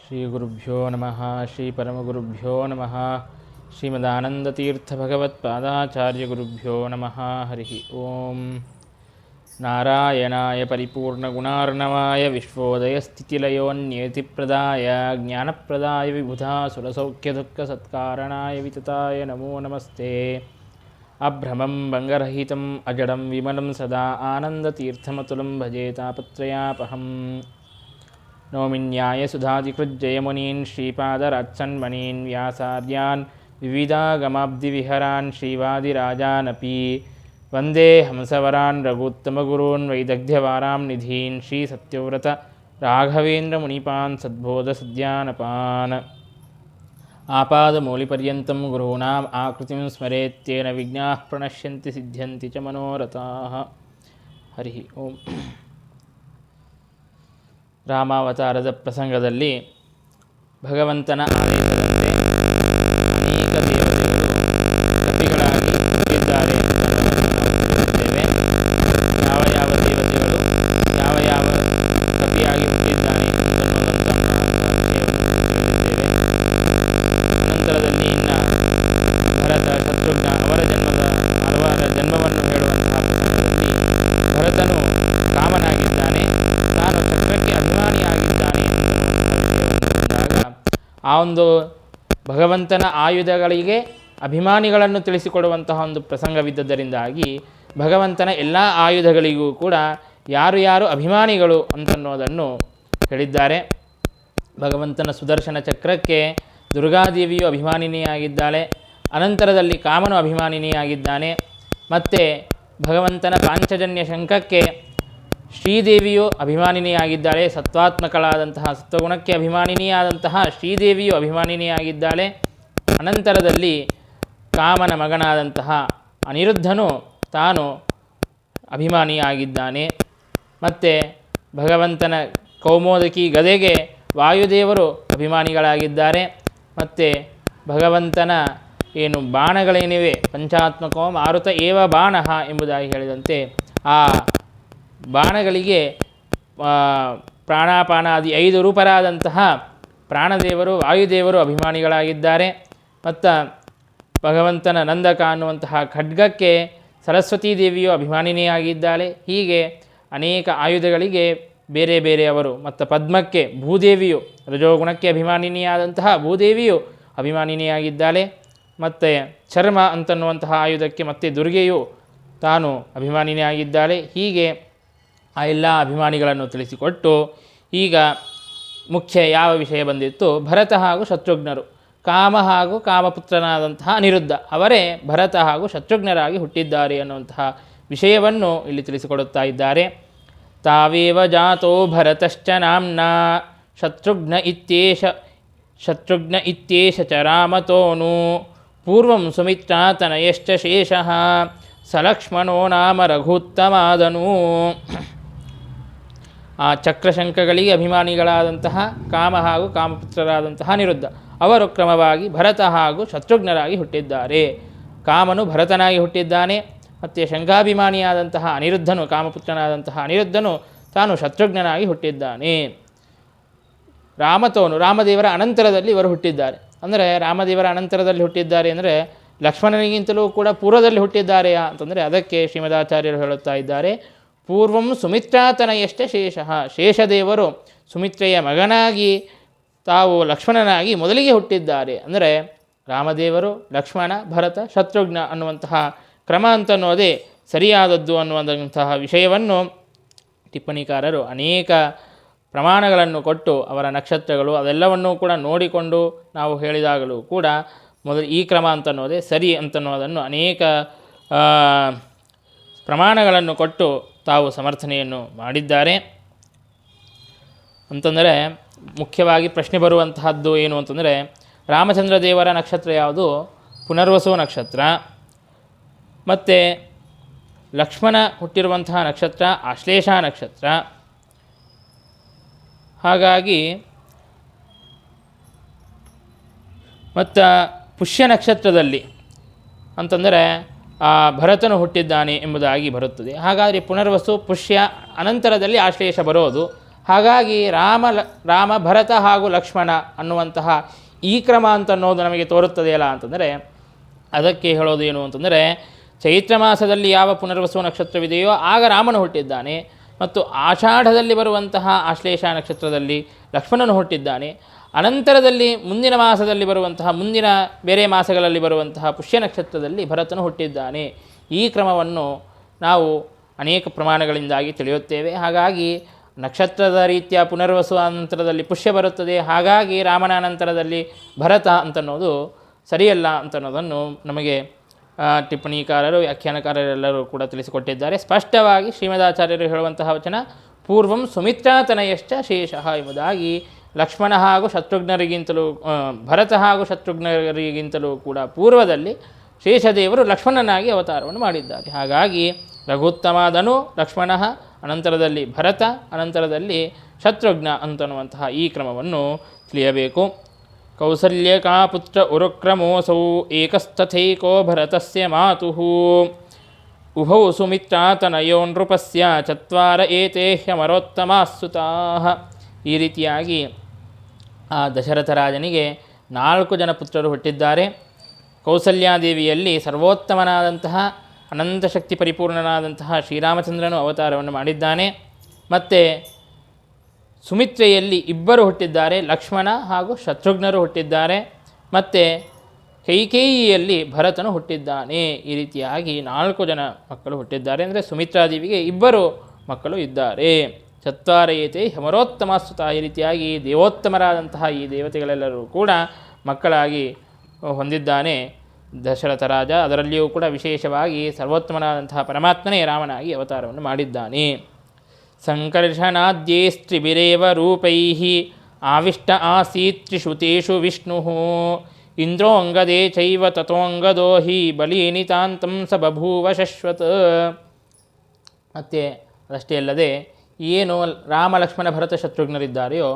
ಶ್ರೀಗುರುಭ್ಯೋ ನಮಃ ಶ್ರೀ ಪರಮಗುರುಭ್ಯೋ ನಮಃ ಶ್ರೀಮದಾನಂದತೀರ್ಥಭಗವತ್ಪಾದಾಚಾರ್ಯಗುರುಭ್ಯೋ ನಮಃ ಹರಿ ಓಂ ನಾರಾಯಣಾಯ ಪರಿಪೂರ್ಣಗುಣಾರ್ಣವಾಯ ವಿಶ್ವೋದಯಸ್ಥಿತಿಲಯೋನ್ಯೇತಿಪ್ರದಾಯ ಜ್ಞಾನಪ್ರದಾಯ ವಿಬುಧಾಸುರಸೌಖ್ಯದುಃಖಸತ್ಕಾರಣಾಯ ವಿತತಾಯ ನಮೋ ನಮಸ್ತೆ ಅಭ್ರಮಂ ಭಂಗರಹಿತಂ ಅಜಡಂ ವಿಮಲಂ ಸದಾ ಆನಂದತೀರ್ಥಮತುಲಂ ಭಜೆ ತಾಪತ್ರಯಾಪಹಂ ನೌಮಿನ್ಯಾಯಸುಧಾಧಿಕೃಜ್ಜಯಮುನೀನ್ ಶ್ರೀಪಾದರಾತ್ಸನ್ಮನೀನ್ ವ್ಯಾಸಾರ್ಯಾನ್ ವಿವಿಧಾಗಮಾಬ್ಧಿವಿಹರಾನ್ ಶ್ರೀವಾದಿರಾಜಾನಪಿ ವಂದೇ ಹಂಸವರಾನ್ ರಘುತ್ತಮಗುರೂನ್ ವೈದಗ್ಧ್ಯವಾರಾಂ ನಿಧೀನ್ ಶ್ರೀ ಸತ್ಯವ್ರತ ರಾಘವೇಂದ್ರ ಮುನಿಪಾನ್ ಸದ್ಬೋಧ ಸದ್ಯಾನಪಾನ್ ಆಪಾದಮೌಲಿಪರ್ಯಂತಂ ಗುರುಣಾಂ ಆಕೃತಿಂ ಸ್ಮರೇತ್ತೇನ ವಿಘ್ನಾಃ ಪ್ರಣಶ್ಯಂತಿ ಸಿದ್ಧ್ಯಂತಿ ಚ ಮನೋರಥಾಃ ಹರಿ ಓಂ. ರಾಮಾವತಾರದ ಪ್ರಸಂಗದಲ್ಲಿ ಭಗವಂತನ ಆದೇಶದಂತೆ ಅನೇಕ ದೇವತೆಗಳು ಕಪಿಗಳಾಗಿ ಹುಟ್ಟಿದ್ದಾರೆ ಎಂಬುದನ್ನು ಯಾವ ಯಾವ ದೇವತೆಗಳು ಯಾವ ಕಪಿಯಾಗಿ ಹುಟ್ಟಿದ್ದಾನೆ ನಂತರದಲ್ಲಿ ಇನ್ನು ಭರತ ಶತ್ರುಘ್ನ ಅವರ ಜನ್ಮವನ್ನು ಹೇಳುವಂತಹ ಪ್ರಸಂಗದಲ್ಲಿ ಭರತನು ಕಾಮನಾಗಿದ್ದಾನೆ, ತಾನು ಚಕ್ರಕ್ಕೆ ಅಭಿಮಾನಿಯಾಗಿದ್ದಾನೆ ಎಂದಾಗ ಆ ಒಂದು ಭಗವಂತನ ಆಯುಧಗಳಿಗೆ ಅಭಿಮಾನಿಗಳನ್ನು ತಿಳಿಸಿಕೊಡುವಂತಹ ಒಂದು ಪ್ರಸಂಗವಿದ್ದದರಿಂದಾಗಿ ಭಗವಂತನ ಎಲ್ಲ ಆಯುಧಗಳಿಗೂ ಕೂಡ ಯಾರು ಯಾರು ಅಭಿಮಾನಿಗಳು ಅಂತನ್ನೋದನ್ನು ಹೇಳಿದ್ದಾರೆ. ಭಗವಂತನ ಸುದರ್ಶನ ಚಕ್ರಕ್ಕೆ ದುರ್ಗಾದೇವಿಯು ಅಭಿಮಾನಿನಿಯಾಗಿದ್ದಾಳೆ, ಅನಂತರದಲ್ಲಿ ಕಾಮನು ಅಭಿಮಾನಿನಿಯಾಗಿದ್ದಾನೆ, ಮತ್ತು ಭಗವಂತನ ಪಾಂಚಜನ್ಯ ಶಂಖಕ್ಕೆ ಶ್ರೀದೇವಿಯು ಅಭಿಮಾನಿನಿಯಾಗಿದ್ದಾಳೆ, ಸತ್ವಾತ್ಮಕಳಾದಂತಹ ಸತ್ವಗುಣಕ್ಕೆ ಅಭಿಮಾನಿನಿಯಾದಂತಹ ಶ್ರೀದೇವಿಯು ಅಭಿಮಾನಿನಿಯಾಗಿದ್ದಾಳೆ. ಅನಂತರದಲ್ಲಿ ಕಾಮನ ಮಗನಾದಂತಹ ಅನಿರುದ್ಧನು ತಾನು ಅಭಿಮಾನಿಯಾಗಿದ್ದಾನೆ. ಮತ್ತು ಭಗವಂತನ ಕೌಮೋದಕಿ ಗದೆಗೆ ವಾಯುದೇವರು ಅಭಿಮಾನಿಗಳಾಗಿದ್ದಾರೆ. ಮತ್ತು ಭಗವಂತನ ಏನು ಬಾಣಗಳೇನಿವೆ ಪಂಚಾತ್ಮಕೋ ಮಾರುತ ಏವ ಬಾಣಃ ಎಂಬುದಾಗಿ ಹೇಳಿದಂತೆ ಆ ಬಾಣಗಳಿಗೆ ಪ್ರಾಣಾಪಾನಾದಿ 5 ರೂಪರಾದಂತಹ ಪ್ರಾಣದೇವರು ವಾಯುದೇವರು ಅಭಿಮಾನಿಗಳಾಗಿದ್ದಾರೆ. ಮತ್ತು ಭಗವಂತನ ನಂದಕ ಅನ್ನುವಂತಹ ಖಡ್ಗಕ್ಕೆ ಸರಸ್ವತೀ ದೇವಿಯು ಅಭಿಮಾನಿನಿಯಾಗಿದ್ದಾಳೆ. ಹೀಗೆ ಅನೇಕ ಆಯುಧಗಳಿಗೆ ಬೇರೆ ಬೇರೆಯವರು. ಮತ್ತು ಪದ್ಮಕ್ಕೆ ಭೂದೇವಿಯು ರಜೋಗುಣಕ್ಕೆ ಅಭಿಮಾನಿನಿಯಾದಂತಹ ಭೂದೇವಿಯು ಅಭಿಮಾನಿನಿಯಾಗಿದ್ದಾಳೆ. ಮತ್ತು ಚರ್ಮ ಅಂತನ್ನುವಂತಹ ಆಯುಧಕ್ಕೆ ಮತ್ತೆ ದುರ್ಗೆಯು ತಾನು ಅಭಿಮಾನಿನಿಯಾಗಿದ್ದಾಳೆ. ಹೀಗೆ ಆ ಎಲ್ಲ ಅಭಿಮಾನಿಗಳನ್ನು ತಿಳಿಸಿಕೊಟ್ಟು ಈಗ ಮುಖ್ಯ ಯಾವ ವಿಷಯ ಬಂದಿತ್ತು, ಭರತ ಹಾಗೂ ಶತ್ರುಘ್ನರು, ಕಾಮ ಹಾಗೂ ಕಾಮಪುತ್ರನಾದಂತಹ ಅನಿರುದ್ಧ ಅವರೇ ಭರತ ಹಾಗೂ ಶತ್ರುಘ್ನರಾಗಿ ಹುಟ್ಟಿದ್ದಾರೆ ಅನ್ನುವಂತಹ ವಿಷಯವನ್ನು ಇಲ್ಲಿ ತಿಳಿಸಿಕೊಡುತ್ತಾ ಇದ್ದಾರೆ. ತಾವೇವ ಜಾತೋ ಭರತಶ್ಚ ನಾಮ್ನಾ ಶತ್ರುಘ್ನ ಇತ್ಯೇಷ ಚ ರಾಮತೋನು ಪೂರ್ವಂ ಸುಮಿತ್ರಾತನಯಶ್ಚ ಶೇಷಃ ಸಲಕ್ಷ್ಮಣೋ ನಾಮ ರಘುತ್ತಮಾದನು. ಆ ಚಕ್ರಶಂಖಗಳಿಗೆ ಅಭಿಮಾನಿಗಳಾದಂತಹ ಕಾಮ ಹಾಗೂ ಕಾಮಪುತ್ರರಾದಂತಹ ಅನಿರುದ್ಧ ಅವರು ಕ್ರಮವಾಗಿ ಭರತ ಹಾಗೂ ಶತ್ರುಘ್ನರಾಗಿ ಹುಟ್ಟಿದ್ದಾರೆ. ಕಾಮನು ಭರತನಾಗಿ ಹುಟ್ಟಿದ್ದಾನೆ, ಮತ್ತು ಶಂಖಾಭಿಮಾನಿಯಾದಂತಹ ಅನಿರುದ್ಧನು ಕಾಮಪುತ್ರನಾದಂತಹ ಅನಿರುದ್ಧನು ತಾನು ಶತ್ರುಘ್ನನಾಗಿ ಹುಟ್ಟಿದ್ದಾನೆ. ರಾಮತೋನು ರಾಮದೇವರ ಅನಂತರದಲ್ಲಿ ಇವರು ಹುಟ್ಟಿದ್ದಾರೆ. ಅಂದರೆ ರಾಮದೇವರ ಅನಂತರದಲ್ಲಿ ಹುಟ್ಟಿದ್ದಾರೆ ಅಂದರೆ ಲಕ್ಷ್ಮಣನಿಗಿಂತಲೂ ಕೂಡ ಪೂರ್ವದಲ್ಲಿ ಹುಟ್ಟಿದ್ದಾರೆ ಅಂತಂದರೆ ಅದಕ್ಕೆ ಶ್ರೀಮದಾಚಾರ್ಯರು ಹೇಳುತ್ತಾ ಇದ್ದಾರೆ, ಪೂರ್ವಂ ಸುಮಿತ್ರಾತನಯಶ್ಚ ಶೇಷಃ, ಶೇಷದೇವರು ಸುಮಿತ್ರೆಯ ಮಗನಾಗಿ ತಾವು ಲಕ್ಷ್ಮಣನಾಗಿ ಮೊದಲಿಗೆ ಹುಟ್ಟಿದ್ದಾರೆ. ಅಂದರೆ ರಾಮದೇವರು ಲಕ್ಷ್ಮಣ ಭರತ ಶತ್ರುಘ್ನ ಅನ್ನುವಂತಹ ಕ್ರಮ ಅಂತನ್ನೋದೇ ಸರಿಯಾದದ್ದು ಅನ್ನುವಂತಹ ವಿಷಯವನ್ನು ಟಿಪ್ಪಣಿಕಾರರು ಅನೇಕ ಪ್ರಮಾಣಗಳನ್ನು ಕೊಟ್ಟು ಅವರ ನಕ್ಷತ್ರಗಳು ಅದೆಲ್ಲವನ್ನೂ ಕೂಡ ನೋಡಿಕೊಂಡು ನಾವು ಹೇಳಿದಾಗಲೂ ಕೂಡ ಮೊದಲು ಈ ಕ್ರಮ ಅಂತನ್ನೋದೇ ಸರಿ ಅಂತನ್ನೋದನ್ನು ಅನೇಕ ಪ್ರಮಾಣಗಳನ್ನು ಕೊಟ್ಟು ತಾವು ಸಮರ್ಥನೆಯನ್ನು ಮಾಡಿದ್ದಾರೆ. ಅಂತಂದರೆ ಮುಖ್ಯವಾಗಿ ಪ್ರಶ್ನೆ ಬರುವಂತಹದ್ದು ಏನು ಅಂತಂದರೆ, ರಾಮಚಂದ್ರ ದೇವರ ನಕ್ಷತ್ರ ಯಾವುದು? ಪುನರ್ವಸು ನಕ್ಷತ್ರ. ಮತ್ತು ಲಕ್ಷ್ಮಣ ಹುಟ್ಟಿರುವಂತಹ ನಕ್ಷತ್ರ ಆಶ್ಲೇಷ ನಕ್ಷತ್ರ. ಹಾಗಾಗಿ ಮತ್ತು ಪುಷ್ಯ ನಕ್ಷತ್ರದಲ್ಲಿ ಅಂತಂದರೆ ಭರತನು ಹುಟ್ಟಿದ್ದಾನೆ ಎಂಬುದಾಗಿ ಬರುತ್ತದೆ. ಹಾಗಾದರೆ ಪುನರ್ವಸು ಪುಷ್ಯ ಅನಂತರದಲ್ಲಿ ಆಶ್ಲೇಷ ಬರೋದು. ಹಾಗಾಗಿ ರಾಮ ಭರತ ಹಾಗೂ ಲಕ್ಷ್ಮಣ ಅನ್ನುವಂತಹ ಈ ಕ್ರಮ ಅಂತ ಅನ್ನೋದು ನಮಗೆ ತೋರುತ್ತದೆಯಲ್ಲ ಅಂತಂದರೆ ಅದಕ್ಕೆ ಹೇಳೋದು ಏನು ಅಂತಂದರೆ ಚೈತ್ರ ಮಾಸದಲ್ಲಿ ಯಾವ ಪುನರ್ವಸು ನಕ್ಷತ್ರವಿದೆಯೋ ಆಗ ರಾಮನು ಹುಟ್ಟಿದ್ದಾನೆ, ಮತ್ತು ಆಷಾಢದಲ್ಲಿ ಬರುವಂತಹ ಆಶ್ಲೇಷ ನಕ್ಷತ್ರದಲ್ಲಿ ಲಕ್ಷ್ಮಣನು ಹುಟ್ಟಿದ್ದಾನೆ. ಅನಂತರದಲ್ಲಿ ಮುಂದಿನ ಮಾಸದಲ್ಲಿ ಬರುವಂತಹ ಮುಂದಿನ ಬೇರೆ ಮಾಸಗಳಲ್ಲಿ ಬರುವಂತಹ ಪುಷ್ಯ ನಕ್ಷತ್ರದಲ್ಲಿ ಭರತನು ಹುಟ್ಟಿದ್ದಾನೆ. ಈ ಕ್ರಮವನ್ನು ನಾವು ಅನೇಕ ಪ್ರಮಾಣಗಳಿಂದಾಗಿ ತಿಳಿಯುತ್ತೇವೆ. ಹಾಗಾಗಿ ನಕ್ಷತ್ರದ ರೀತಿಯ ಪುನರ್ವಸು ಅನಂತರದಲ್ಲಿ ಪುಷ್ಯ ಬರುತ್ತದೆ, ಹಾಗಾಗಿ ರಾಮನ ಅನಂತರದಲ್ಲಿ ಭರತ ಅಂತನ್ನೋದು ಸರಿಯಲ್ಲ ಅಂತನ್ನೋದನ್ನು ನಮಗೆ ಟಿಪ್ಪಣಿಕಾರರು ವ್ಯಾಖ್ಯಾನಕಾರರೆಲ್ಲರೂ ಕೂಡ ತಿಳಿಸಿಕೊಟ್ಟಿದ್ದಾರೆ. ಸ್ಪಷ್ಟವಾಗಿ ಶ್ರೀಮದಾಚಾರ್ಯರು ಹೇಳುವಂತಹ ವಚನ ಪೂರ್ವಂ ಸುಮಿತ್ರಾತನಯಶ್ಚ ಶೇಷಃ ಎಂಬುದಾಗಿ ಲಕ್ಷ್ಮಣ ಹಾಗೂ ಶತ್ರುಘ್ನರಿಗಿಂತಲೂ ಭರತ ಹಾಗೂ ಶತ್ರುಘ್ನರಿಗಿಂತಲೂ ಕೂಡ ಪೂರ್ವದಲ್ಲಿ ಶೇಷದೇವರು ಲಕ್ಷ್ಮಣನಾಗಿ ಅವತಾರವನ್ನು ಮಾಡಿದ್ದಾರೆ. ಹಾಗಾಗಿ ರಘುತ್ತಮಾದನು ಲಕ್ಷ್ಮಣ, ಅನಂತರದಲ್ಲಿ ಭರತ, ಅನಂತರದಲ್ಲಿ ಶತ್ರುಘ್ನ ಅಂತನ್ನುವಂತಹ ಈ ಕ್ರಮವನ್ನು ತಿಳಿಯಬೇಕು. ಕೌಸಲ್ಯಕಾ ಪುತ್ರ ಉರುಕ್ರಮೋಸೌ ಏಕಸ್ತಥೈಕೋ ಭರತಸ್ಯ ಮಾತುಃ ಉಭೌ ಸುಮಿತ್ರಾತನಯೋ ನೃಪಸ್ಯ ಚತ್ವಾರ ಏತೇ ಹ್ಯಮರೋತ್ತಮಾಸುತಾಃ. ಈ ರೀತಿಯಾಗಿ ಆ ದಶರಥ ರಾಜನಿಗೆ 4 ಜನ ಪುತ್ರರು ಹುಟ್ಟಿದ್ದಾರೆ. ಕೌಸಲ್ಯಾದೇವಿಯಲ್ಲಿ ಸರ್ವೋತ್ತಮನಾದಂತಹ ಅನಂತಶಕ್ತಿ ಪರಿಪೂರ್ಣನಾದಂತಹ ಶ್ರೀರಾಮಚಂದ್ರನು ಅವತಾರವನ್ನು ಮಾಡಿದ್ದಾನೆ. ಮತ್ತು ಸುಮಿತ್ರೆಯಲ್ಲಿ 2 ಹುಟ್ಟಿದ್ದಾರೆ, ಲಕ್ಷ್ಮಣ ಹಾಗೂ ಶತ್ರುಘ್ನರು ಹುಟ್ಟಿದ್ದಾರೆ. ಮತ್ತು ಕೈಕೇಯಿಯಲ್ಲಿ ಭರತನು ಹುಟ್ಟಿದ್ದಾನೆ. ಈ ರೀತಿಯಾಗಿ 4 ಜನ ಮಕ್ಕಳು ಹುಟ್ಟಿದ್ದಾರೆ. ಅಂದರೆ ಸುಮಿತ್ರಾದೇವಿಗೆ 2 ಮಕ್ಕಳು ಇದ್ದಾರೆ. ಚತ್ವಾರಯೇತೆ ಹಮರೋತ್ತಮಾಸ್ತುತ. ಈ ರೀತಿಯಾಗಿ ದೇವೋತ್ತಮರಾದಂತಹ ಈ ದೇವತೆಗಳೆಲ್ಲರೂ ಕೂಡ ಮಕ್ಕಳಾಗಿ ಹೊಂದಿದ್ದಾನೆ ದಶರಥ ರಾಜ. ಅದರಲ್ಲಿಯೂ ಕೂಡ ವಿಶೇಷವಾಗಿ ಸರ್ವೋತ್ತಮನಾದಂತಹ ಪರಮಾತ್ಮನೇ ರಾಮನಾಗಿ ಅವತಾರವನ್ನು ಮಾಡಿದ್ದಾನೆ. ಸಂಕರ್ಷಣಾದ್ಯೈಸ್ತ್ರಿಭಿರೇವ ರೂಪೈಃ ಆವಿಷ್ಟ ಆಸೀತ್ ತ್ರಿಶ್ರುತೇಷು ವಿಷ್ಣುಃ ಇಂದ್ರೋಂಗದೇ ಚೈವ ತತೋಂಗದೋ ಹಿ ಬಲೀನಿತಾಂತಂ ಸ ಬಭೂವ ಶಶ್ವತ್. ಮತ್ತು ಅದಷ್ಟೇ ಅಲ್ಲದೆ ಏನು ರಾಮ ಲಕ್ಷ್ಮಣ ಭರತ ಶತ್ರುಘ್ನರಿದ್ದಾರೆಯೋ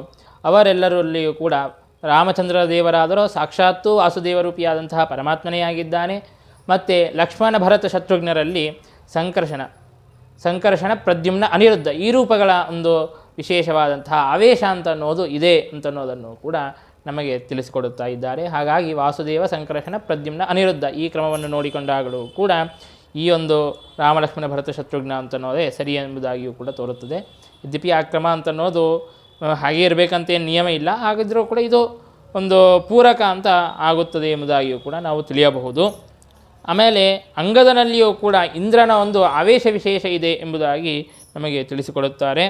ಅವರೆಲ್ಲರಲ್ಲಿಯೂ ಕೂಡ ರಾಮಚಂದ್ರ ದೇವರಾದರೂ ಸಾಕ್ಷಾತ್ತು ವಾಸುದೇವರೂಪಿಯಾದಂತಹ ಪರಮಾತ್ಮನೇ ಆಗಿದ್ದಾನೆ. ಮತ್ತು ಲಕ್ಷ್ಮಣ ಭರತ ಶತ್ರುಘ್ನರಲ್ಲಿ ಸಂಕರ್ಷಣ ಪ್ರದ್ಯುಮ್ನ ಅನಿರುದ್ಧ ಈ ರೂಪಗಳ ಒಂದು ವಿಶೇಷವಾದಂತಹ ಆವೇಶ ಅಂತ ಅನ್ನೋದು ಇದೆ ಅಂತನ್ನೋದನ್ನು ಕೂಡ ನಮಗೆ ತಿಳಿಸಿಕೊಡುತ್ತಾ ಇದ್ದಾರೆ. ಹಾಗಾಗಿ ವಾಸುದೇವ ಸಂಕರ್ಷಣ ಪ್ರದ್ಯುಮ್ನ ಅನಿರುದ್ಧ ಈ ಕ್ರಮವನ್ನು ನೋಡಿಕೊಂಡಾಗಲೂ ಕೂಡ ಈ ಒಂದು ರಾಮಲಕ್ಷ್ಮಣ ಭರತ ಶತ್ರುಘ್ನ ಅಂತನ್ನೋದೇ ಸರಿ ಎಂಬುದಾಗಿಯೂ ಕೂಡ ತೋರುತ್ತದೆ. ಯದ್ಯಪಿ ಆ ಕ್ರಮ ಅಂತನ್ನೋದು ಹಾಗೆ ಇರಬೇಕಂತೇನು ನಿಯಮ ಇಲ್ಲ, ಹಾಗಿದ್ರೂ ಕೂಡ ಇದು ಒಂದು ಪೂರಕ ಅಂತ ಆಗುತ್ತದೆ ಎಂಬುದಾಗಿಯೂ ಕೂಡ ನಾವು ತಿಳಿಯಬಹುದು. ಆಮೇಲೆ ಅಂಗದನಲ್ಲಿಯೂ ಕೂಡ ಇಂದ್ರನ ಒಂದು ಆವೇಶ ವಿಶೇಷ ಇದೆ ಎಂಬುದಾಗಿ ನಮಗೆ ತಿಳಿಸಿಕೊಡುತ್ತಾರೆ.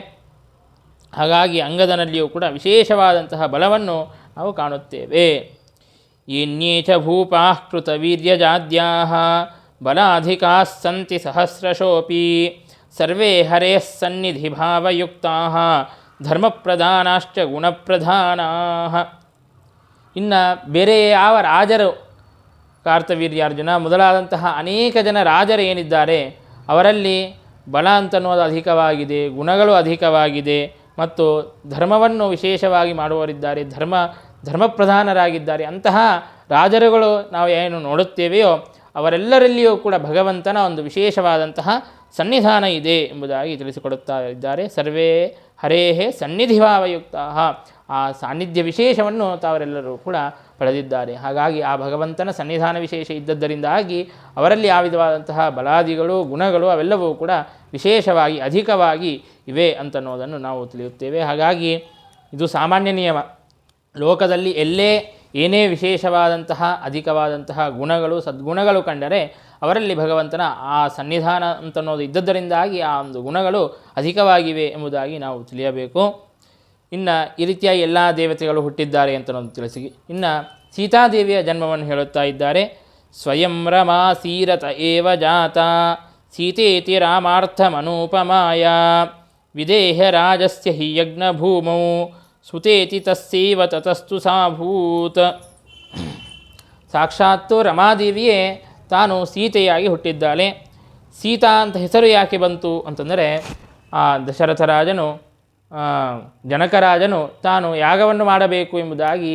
ಹಾಗಾಗಿ ಅಂಗದನಲ್ಲಿಯೂ ಕೂಡ ವಿಶೇಷವಾದಂತಹ ಬಲವನ್ನು ನಾವು ಕಾಣುತ್ತೇವೆ. ಏನ್ಯೇಚ ಭೂಪಾಃ ಕೃತವೀರ್ಯಜಾದ್ಯಾಃ ಬಲಾಧಿಕಾಃ ಸಂತಿ ಸಹಸ್ರಶೋಪಿ ಸರ್ವೇ ಹರೇಃ ಸನ್ನಿಧಿಭಾವಯುಕ್ತಾಃ ಧರ್ಮಪ್ರಧಾನಾಶ್ಚ ಗುಣಪ್ರಧಾನಾಃ. ಇನ್ನು ಬೇರೆ ಯಾವ ರಾಜರು ಕಾರ್ತವೀರ್ಯಾರ್ಜುನ ಮೊದಲಾದಂತಹ ಅನೇಕ ಜನ ರಾಜರು ಏನಿದ್ದಾರೆ ಅವರಲ್ಲಿ ಬಲ ಅಂತನ್ನೋದು ಅಧಿಕವಾಗಿದೆ, ಗುಣಗಳು ಅಧಿಕವಾಗಿದೆ, ಮತ್ತು ಧರ್ಮವನ್ನು ವಿಶೇಷವಾಗಿ ಮಾಡುವವರಿದ್ದಾರೆ, ಧರ್ಮಪ್ರಧಾನರಾಗಿದ್ದಾರೆ. ಅಂತಹ ರಾಜರುಗಳು ನಾವು ಏನು ನೋಡುತ್ತೇವೆಯೋ ಅವರೆಲ್ಲರಲ್ಲಿಯೂ ಕೂಡ ಭಗವಂತನ ಒಂದು ವಿಶೇಷವಾದಂತಹ ಸನ್ನಿಧಾನ ಇದೆ ಎಂಬುದಾಗಿ ತಿಳಿಸಿಕೊಡುತ್ತಾ ಇದ್ದಾರೆ. ಸರ್ವೇ ಹರೇಹೇ ಸನ್ನಿಧಿಭಾವಯುಕ್ತ. ಆ ಸಾನ್ನಿಧ್ಯ ವಿಶೇಷವನ್ನು ತಾವರೆಲ್ಲರೂ ಕೂಡ ಪಡೆದಿದ್ದಾರೆ. ಹಾಗಾಗಿ ಆ ಭಗವಂತನ ಸನ್ನಿಧಾನ ವಿಶೇಷ ಇದ್ದದ್ದರಿಂದಾಗಿ ಅವರಲ್ಲಿ ಆ ವಿಧವಾದಂತಹ ಬಲಾದಿಗಳು ಗುಣಗಳು ಅವೆಲ್ಲವೂ ಕೂಡ ವಿಶೇಷವಾಗಿ ಅಧಿಕವಾಗಿ ಇವೆ ಅಂತನ್ನೋದನ್ನು ನಾವು ತಿಳಿಯುತ್ತೇವೆ. ಹಾಗಾಗಿ ಇದು ಸಾಮಾನ್ಯ ನಿಯಮ. ಲೋಕದಲ್ಲಿ ಎಲ್ಲೇ ಏನೇ ವಿಶೇಷವಾದಂತಹ ಅಧಿಕವಾದಂತಹ ಗುಣಗಳು ಸದ್ಗುಣಗಳು ಕಂಡರೆ ಅವರಲ್ಲಿ ಭಗವಂತನ ಆ ಸನ್ನಿಧಾನ ಅಂತನ್ನೋದು ಇದ್ದದ್ದರಿಂದಾಗಿ ಆ ಒಂದು ಗುಣಗಳು ಅಧಿಕವಾಗಿವೆ ಎಂಬುದಾಗಿ ನಾವು ತಿಳಿಯಬೇಕು. ಇನ್ನು ಈ ರೀತಿಯಾಗಿ ಎಲ್ಲ ದೇವತೆಗಳು ಹುಟ್ಟಿದ್ದಾರೆ ಅಂತನ್ನೋದು ತಿಳಿಸಿ ಇನ್ನು ಸೀತಾದೇವಿಯ ಜನ್ಮವನ್ನು ಹೇಳುತ್ತಾ ಇದ್ದಾರೆ. ಸ್ವಯಂ ರಮಾ ಸೀರತ ಏವ ಜಾತ ಸೀತೇತಿ ರಾಮಾರ್ಥಮನೂಪಮಾಯ ವಿದೇಹ ರಾಜಸ್ಯ ಹಿ ಯಜ್ಞಭೂಮೌ ಸುತೇತಿ ತಸ್ಸೈವ ತತಸ್ತು ಸಾಭೂತ್. ಸಾಕ್ಷಾತ್ತು ರಮಾದೇವಿಯೇ ತಾನು ಸೀತೆಯಾಗಿ ಹುಟ್ಟಿದ್ದಾಳೆ. ಸೀತಾ ಅಂತ ಹೆಸರು ಯಾಕೆ ಬಂತು ಅಂತಂದರೆ ಆ ದಶರಥ ರಾಜನು ಜನಕರಾಜನು ತಾನು ಯಾಗವನ್ನು ಮಾಡಬೇಕು ಎಂಬುದಾಗಿ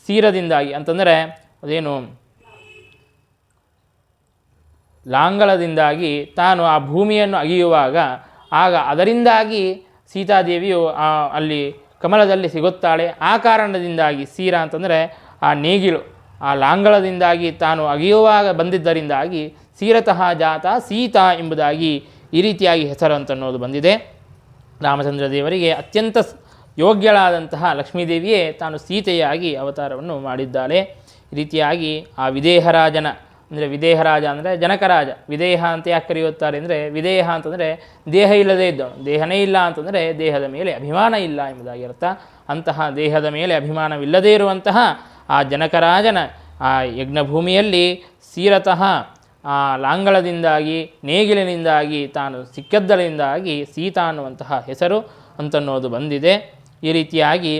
ಸೀರದಿಂದಾಗಿ ಅಂತಂದರೆ ಅದೇನು ಲಾಂಗಳದಿಂದಾಗಿ ತಾನು ಆ ಭೂಮಿಯನ್ನು ಅಗೆಯುವಾಗ ಆಗ ಅದರಿಂದಾಗಿ ಸೀತಾದೇವಿಯು ಅಲ್ಲಿ ಕಮಲದಲ್ಲಿ ಸಿಗುತ್ತಾಳೆ. ಆ ಕಾರಣದಿಂದಾಗಿ ಸೀರ ಅಂತಂದರೆ ಆ ನೇಗಿಲು, ಆ ಲಾಂಗಳದಿಂದಾಗಿ ತಾನು ಅಗಿಯುವಾಗ ಬಂದಿದ್ದರಿಂದಾಗಿ ಸೀರತಃ ಜಾತ ಸೀತಾ ಎಂಬುದಾಗಿ ಈ ರೀತಿಯಾಗಿ ಹೆಸರು ಅಂತನ್ನೋದು ಬಂದಿದೆ. ರಾಮಚಂದ್ರ ದೇವರಿಗೆ ಅತ್ಯಂತ ಯೋಗ್ಯಳಾದಂತಹ ಲಕ್ಷ್ಮೀದೇವಿಯೇ ತಾನು ಸೀತೆಯಾಗಿ ಅವತಾರವನ್ನು ಮಾಡಿದ್ದಾಳೆ. ಈ ರೀತಿಯಾಗಿ ಆ ವಿದೇಹರಾಜನ ಅಂದರೆ ವಿದೇಹರಾಜ ಅಂದರೆ ಜನಕರಾಜ, ವಿದೇಹ ಅಂತ ಯಾಕೆ ಕರೆಯುತ್ತಾರೆ ಅಂದರೆ ವಿದೇಹ ಅಂತಂದರೆ ದೇಹ ಇಲ್ಲದೇ ಇದ್ದವನು, ದೇಹನೇ ಇಲ್ಲ ಅಂತಂದರೆ ದೇಹದ ಮೇಲೆ ಅಭಿಮಾನ ಇಲ್ಲ ಎಂಬುದಾಗಿ ಅರ್ಥ. ಅಂತಹ ದೇಹದ ಮೇಲೆ ಅಭಿಮಾನವಿಲ್ಲದೇ ಇರುವಂತಹ ಆ ಜನಕರಾಜನ ಆ ಯಜ್ಞಭೂಮಿಯಲ್ಲಿ ಸೀರತಃ ಆ ಲಾಂಗಳದಿಂದಾಗಿ ನೇಗಿಲಿನಿಂದಾಗಿ ತಾನು ಸಿಕ್ಕದ್ದರಿಂದಾಗಿ ಸೀತಾ ಅನ್ನುವಂತಹ ಹೆಸರು ಅಂತನ್ನೋದು ಬಂದಿದೆ. ಈ ರೀತಿಯಾಗಿ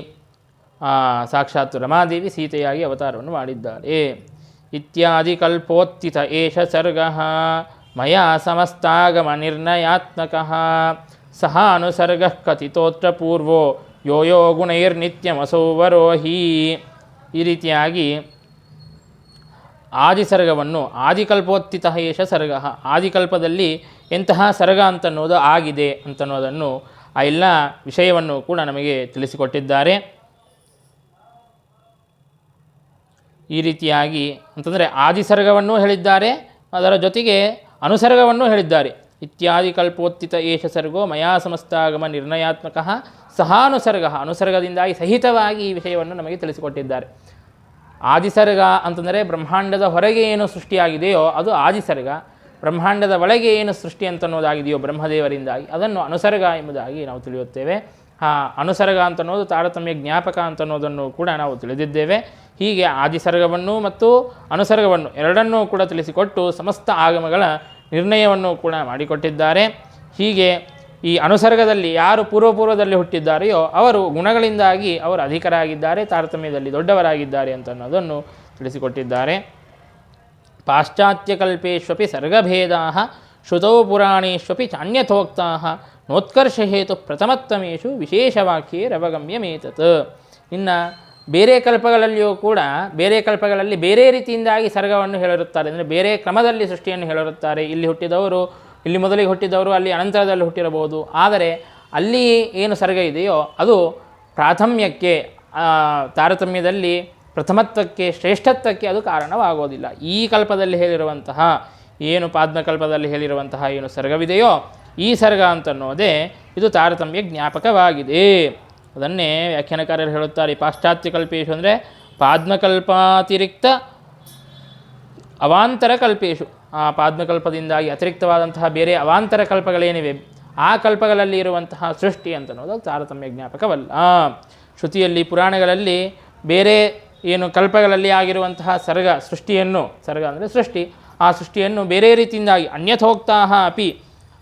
ಸಾಕ್ಷಾತ್ ರಮಾದೇವಿ ಸೀತೆಯಾಗಿ ಅವತಾರವನ್ನು ಮಾಡಿದ್ದಾರೆ. ಇತ್ಯಾದಿ ಕಲ್ಪೋತ್ಥಿತ ಏಷ ಸರ್ಗಃ ಮಯಾ ಸಮಸ್ತಾಗಮ ನಿರ್ಣಯಾತ್ಮಕಃ ಸಹ ಅನುಸರ್ಗಃ ಕಥಿತೋತ್ರ ಪೂರ್ವೋ ಯೋ ಯೋ ಗುಣೈರ್ನಿತ್ಯಮಸೌವರೋಹಿ. ಈ ರೀತಿಯಾಗಿ ಆದಿಸರ್ಗವನ್ನು ಆದಿಕಲ್ಪೋತ್ಥಿತ ಏಷ ಸರ್ಗ, ಆದಿಕಲ್ಪದಲ್ಲಿ ಎಂತಹ ಸರ್ಗ ಅಂತನ್ನೋದು ಆಗಿದೆ ಅಂತನ್ನೋದನ್ನು ಆ ಎಲ್ಲ ವಿಷಯವನ್ನು ಕೂಡ ನಮಗೆ ತಿಳಿಸಿಕೊಟ್ಟಿದ್ದಾರೆ. ಈ ರೀತಿಯಾಗಿ ಅಂತಂದರೆ ಆದಿಸರ್ಗವನ್ನೂ ಹೇಳಿದ್ದಾರೆ, ಅದರ ಜೊತೆಗೆ ಅನುಸರ್ಗವನ್ನೂ ಹೇಳಿದ್ದಾರೆ. ಇತ್ಯಾದಿ ಕಲ್ಪೋತ್ಥಿತ ಏಷ ಸರ್ಗೋ ಮಯಾ ಸಮಸ್ತಾಗಮ ನಿರ್ಣಯಾತ್ಮಕ ಸಹಾನುಸರ್ಗ, ಅನುಸರ್ಗದಿಂದಾಗಿ ಸಹಿತವಾಗಿ ಈ ವಿಷಯವನ್ನು ನಮಗೆ ತಿಳಿಸಿಕೊಟ್ಟಿದ್ದಾರೆ. ಆದಿಸರ್ಗ ಅಂತಂದರೆ ಬ್ರಹ್ಮಾಂಡದ ಹೊರಗೆ ಏನು ಸೃಷ್ಟಿಯಾಗಿದೆಯೋ ಅದು ಆದಿಸರ್ಗ, ಬ್ರಹ್ಮಾಂಡದ ಒಳಗೆ ಏನು ಸೃಷ್ಟಿ ಅಂತನ್ನೋದಾಗಿದೆಯೋ ಬ್ರಹ್ಮದೇವರಿಂದಾಗಿ ಅದನ್ನು ಅನುಸರ್ಗ ಎಂಬುದಾಗಿ ನಾವು ತಿಳಿಯುತ್ತೇವೆ. ಅನುಸರ್ಗ ಅಂತನ್ನೋದು ತಾರತಮ್ಯ ಜ್ಞಾಪಕ ಅಂತನ್ನೋದನ್ನು ಕೂಡ ನಾವು ತಿಳಿದಿದ್ದೇವೆ. ಹೀಗೆ ಆದಿಸರ್ಗವನ್ನು ಮತ್ತು ಅನುಸರ್ಗವನ್ನು ಎರಡನ್ನೂ ಕೂಡ ತಿಳಿಸಿಕೊಟ್ಟು ಸಮಸ್ತ ಆಗಮಗಳ ನಿರ್ಣಯವನ್ನು ಕೂಡ ಮಾಡಿಕೊಟ್ಟಿದ್ದಾರೆ. ಹೀಗೆ ಈ ಅನುಸರ್ಗದಲ್ಲಿ ಯಾರು ಪೂರ್ವದಲ್ಲಿ ಹುಟ್ಟಿದ್ದಾರೆಯೋ ಅವರು ಗುಣಗಳಿಂದಾಗಿ ಅವರು ಅಧಿಕರಾಗಿದ್ದಾರೆ, ತಾರತಮ್ಯದಲ್ಲಿ ದೊಡ್ಡವರಾಗಿದ್ದಾರೆ ಅಂತನ್ನೋದನ್ನು ತಿಳಿಸಿಕೊಟ್ಟಿದ್ದಾರೆ. ಪಾಶ್ಚಾತ್ಯಕಲ್ಪೇಶ್ವಪಿ ಸರ್ಗಭೇದಾ ಶ್ರುತೌ ಪುರಾಣೇಶ್ವಪಿ ಚಾನ್ಯಥೋಕ್ತಾ ನೋತ್ಕರ್ಷಹೇತು ಪ್ರಥಮತ್ತಮೇಶು ವಿಶೇಷವಾಕ್ಯೇ ರವಗಮ್ಯಮೇತತ್. ಇನ್ನು ಬೇರೆ ಕಲ್ಪಗಳಲ್ಲಿಯೂ ಕೂಡ ಬೇರೆ ಕಲ್ಪಗಳಲ್ಲಿ ಬೇರೆ ರೀತಿಯಿಂದಾಗಿ ಸರ್ಗವನ್ನು ಹೇಳಿರುತ್ತಾರೆ, ಅಂದರೆ ಬೇರೆ ಕ್ರಮದಲ್ಲಿ ಸೃಷ್ಟಿಯನ್ನು ಹೇಳಿರುತ್ತಾರೆ. ಇಲ್ಲಿ ಹುಟ್ಟಿದವರು ಇಲ್ಲಿ ಮೊದಲಿಗೆ ಹುಟ್ಟಿದವರು ಅಲ್ಲಿ ಅನಂತರದಲ್ಲಿ ಹುಟ್ಟಿರಬಹುದು, ಆದರೆ ಅಲ್ಲಿ ಏನು ಸರ್ಗ ಇದೆಯೋ ಅದು ಪ್ರಾಥಮ್ಯಕ್ಕೆ ತಾರತಮ್ಯದಲ್ಲಿ ಪ್ರಥಮತ್ವಕ್ಕೆ ಶ್ರೇಷ್ಠತ್ವಕ್ಕೆ ಅದು ಕಾರಣವಾಗೋದಿಲ್ಲ. ಈ ಕಲ್ಪದಲ್ಲಿ ಹೇಳಿರುವಂತಹ ಏನು ಪಾದ್ಮಕಲ್ಪದಲ್ಲಿ ಹೇಳಿರುವಂತಹ ಏನು ಸರ್ಗವಿದೆಯೋ ಈ ಸರ್ಗ ಅಂತನ್ನೋದೇ ಇದು ತಾರತಮ್ಯ ಜ್ಞಾಪಕವಾಗಿದೆ. ಅದನ್ನೇ ವ್ಯಾಖ್ಯಾನಕಾರರು ಹೇಳುತ್ತಾರೆ. ಪಾಶ್ಚಾತ್ಯ ಕಲ್ಪೇಶು ಅಂದರೆ ಪಾದ್ಮಕಲ್ಪಾತಿರಿಕ್ತ ಅವಾಂತರ ಕಲ್ಪೇಶು, ಆ ಪಾದ್ಮಕಲ್ಪದಿಂದಾಗಿ ಅತಿರಿಕ್ತವಾದಂತಹ ಬೇರೆ ಅವಾಂತರ ಕಲ್ಪಗಳೇನಿವೆ ಆ ಕಲ್ಪಗಳಲ್ಲಿ ಇರುವಂತಹ ಸೃಷ್ಟಿ ಅಂತನ್ನೋದು ತಾರತಮ್ಯ ಜ್ಞಾಪಕವಲ್ಲ. ಶ್ರುತಿಯಲ್ಲಿ ಪುರಾಣಗಳಲ್ಲಿ ಬೇರೆ ಏನು ಕಲ್ಪಗಳಲ್ಲಿ ಆಗಿರುವಂತಹ ಸೃಷ್ಟಿಯನ್ನು ಸರ್ಗ ಅಂದರೆ ಸೃಷ್ಟಿ, ಆ ಸೃಷ್ಟಿಯನ್ನು ಬೇರೆ ರೀತಿಯಿಂದಾಗಿ ಅನ್ಯಥೋಕ್ತಾ ಅಪಿ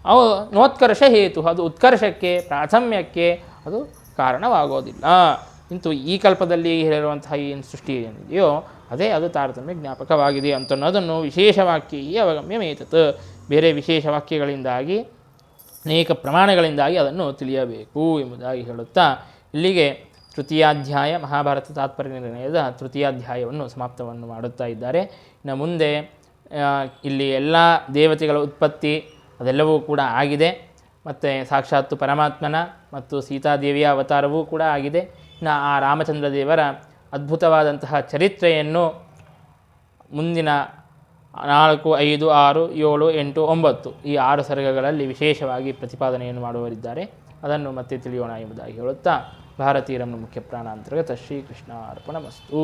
ಅವು ನೋತ್ಕರ್ಷ ಹೇತು, ಅದು ಉತ್ಕರ್ಷಕ್ಕೆ ಪ್ರಾಥಮ್ಯಕ್ಕೆ ಅದು ಕಾರಣವಾಗೋದಿಲ್ಲ. ಇಂತು ಈ ಕಲ್ಪದಲ್ಲಿ ಹೇಳಿರುವಂತಹ ಏನು ಸೃಷ್ಟಿ ಏನಿದೆಯೋ ಅದೇ ಅದು ತಾರತಮ್ಯ ಜ್ಞಾಪಕವಾಗಿದೆ ಅಂತನ್ನೋದನ್ನು ವಿಶೇಷವಾಕ್ಯ ಈ ಅವಗಮ್ಯಮೇತತ್, ಬೇರೆ ವಿಶೇಷ ವಾಕ್ಯಗಳಿಂದಾಗಿ ಅನೇಕ ಪ್ರಮಾಣಗಳಿಂದಾಗಿ ಅದನ್ನು ತಿಳಿಯಬೇಕು ಎಂಬುದಾಗಿ ಹೇಳುತ್ತಾ ಇಲ್ಲಿಗೆ ತೃತೀಯಾಧ್ಯಾಯ ಮಹಾಭಾರತ ತಾತ್ಪರ್ಯ ನಿರ್ಣಯದ ತೃತೀಯಾಧ್ಯಾಯವನ್ನು ಸಮಾಪ್ತವನ್ನು ಮಾಡುತ್ತಾ ಇದ್ದಾರೆ. ಇನ್ನು ಮುಂದೆ ಇಲ್ಲಿ ಎಲ್ಲ ದೇವತೆಗಳ ಉತ್ಪತ್ತಿ ಅದೆಲ್ಲವೂ ಕೂಡ ಆಗಿದೆ, ಮತ್ತು ಸಾಕ್ಷಾತ್ತು ಪರಮಾತ್ಮನ ಮತ್ತು ಸೀತಾದೇವಿಯ ಅವತಾರವೂ ಕೂಡ ಆಗಿದೆ. ಇನ್ನು ಆ ರಾಮಚಂದ್ರ ದೇವರ ಅದ್ಭುತವಾದಂತಹ ಚರಿತ್ರೆಯನ್ನು ಮುಂದಿನ 4, 5, 6, 7, 8, 9 ಈ 6 ಸರ್ಗಗಳಲ್ಲಿ ವಿಶೇಷವಾಗಿ ಪ್ರತಿಪಾದನೆಯನ್ನು ಮಾಡುವರಿದ್ದಾರೆ. ಅದನ್ನು ಮತ್ತೆ ತಿಳಿಯೋಣ ಎಂಬುದಾಗಿ ಹೇಳುತ್ತಾ ಭಾರತೀಯರನ್ನು ಮುಖ್ಯ ಪ್ರಾಣ ಅಂತರ್ಗತ ಶ್ರೀಕೃಷ್ಣ ಅರ್ಪಣಮಸ್ತು.